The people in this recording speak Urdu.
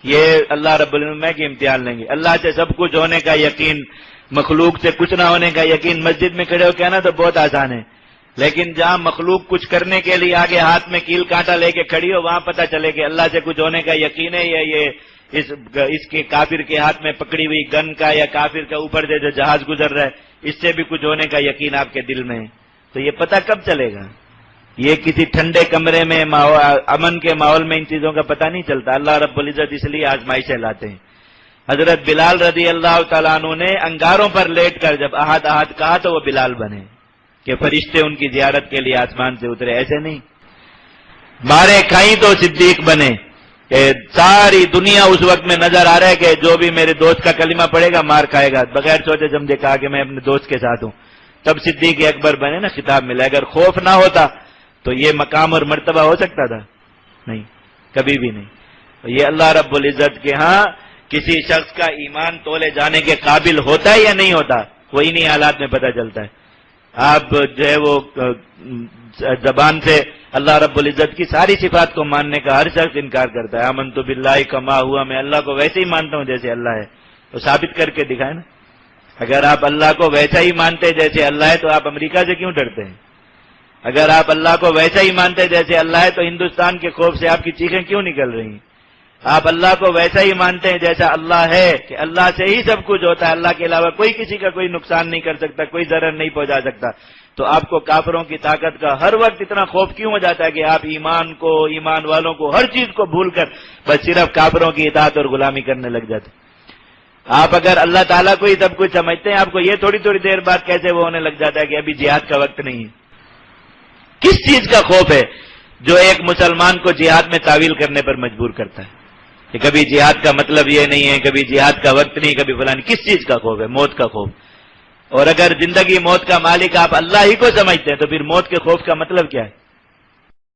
یہ اللہ رب العالمین کے امتحان لیں گے. اللہ سے سب کچھ ہونے کا یقین، مخلوق سے کچھ نہ ہونے کا یقین. مسجد میں کھڑے ہو کہنا تو بہت آسان ہے، لیکن جہاں مخلوق کچھ کرنے کے لیے آگے ہاتھ میں کیل کانٹا لے کے کھڑی ہو، وہاں پتہ چلے کہ اللہ سے کچھ ہونے کا یقین ہے یا یہ اس کے کافر کے ہاتھ میں پکڑی ہوئی گن کا یا کافر کا اوپر سے جو جہاز گزر رہا ہے اس سے بھی کچھ ہونے کا یقین آپ کے دل میں ہے. تو یہ پتہ کب چلے گا؟ یہ کسی ٹھنڈے کمرے میں امن کے ماحول میں ان چیزوں کا پتہ نہیں چلتا. اللہ رب العزت اس لیے آزمائشیں لاتے ہیں. حضرت بلال رضی اللہ تعالیٰ عنہ نے انگاروں پر لیٹ کر جب احد احد کہا تو وہ بلال بنے کہ فرشتے ان کی زیارت کے لیے آسمان سے اترے. ایسے نہیں مارے کھائیں تو صدیق بنے. ساری دنیا اس وقت میں نظر آ رہا ہے کہ جو بھی میرے دوست کا کلمہ پڑھے گا مار کھائے گا، بغیر سوچے سمجھے کہا کہ میں اپنے دوست کے ساتھ ہوں. تب صدیق اکبر بنے نا، خطاب ملا. اگر خوف نہ ہوتا تو یہ مقام اور مرتبہ ہو سکتا تھا؟ نہیں، کبھی بھی نہیں. یہ اللہ رب العزت کے ہاں کسی شخص کا ایمان تولے جانے کے قابل ہوتا ہے یا نہیں ہوتا، وہ انہی حالات میں پتہ چلتا ہے. آپ جو ہے وہ زبان سے اللہ رب العزت کی ساری صفات کو ماننے کا ہر شخص انکار کرتا ہے. آمنت باللہ کما ہوا، میں اللہ کو ویسے ہی مانتا ہوں جیسے اللہ ہے. تو ثابت کر کے دکھائے نا. اگر آپ اللہ کو ویسا ہی مانتے جیسے اللہ ہے تو آپ امریکہ سے کیوں ڈرتے ہیں؟ اگر آپ اللہ کو ویسا ہی مانتے جیسے اللہ ہے تو ہندوستان کے خوف سے آپ کی چیخیں کیوں نکل رہی ہیں؟ آپ اللہ کو ویسا ہی مانتے ہیں جیسا اللہ ہے کہ اللہ سے ہی سب کچھ ہوتا ہے، اللہ کے علاوہ کوئی کسی کا کوئی نقصان نہیں کر سکتا، کوئی ضرر نہیں پہنچا سکتا. تو آپ کو کافروں کی طاقت کا ہر وقت اتنا خوف کیوں ہو جاتا ہے کہ آپ ایمان کو، ایمان والوں کو، ہر چیز کو بھول کر بس صرف کافروں کی اطاعت اور غلامی کرنے لگ جاتے؟ آپ اگر اللہ تعالیٰ کو ہی سب کچھ سمجھتے ہیں، آپ کو یہ تھوڑی تھوڑی دیر بعد کیسے وہ ہونے لگ جاتا ہے کہ ابھی جہاد کا وقت نہیں ہے؟ کس چیز کا خوف ہے جو ایک مسلمان کو جہاد میں تعویل کرنے پر مجبور کرتا ہے کہ کبھی جہاد کا مطلب یہ نہیں ہے، کبھی جہاد کا وقت نہیں، کبھی فلان؟ کس چیز کا خوف ہے؟ موت کا خوف. اور اگر زندگی موت کا مالک آپ اللہ ہی کو سمجھتے ہیں تو پھر موت کے خوف کا مطلب کیا ہے؟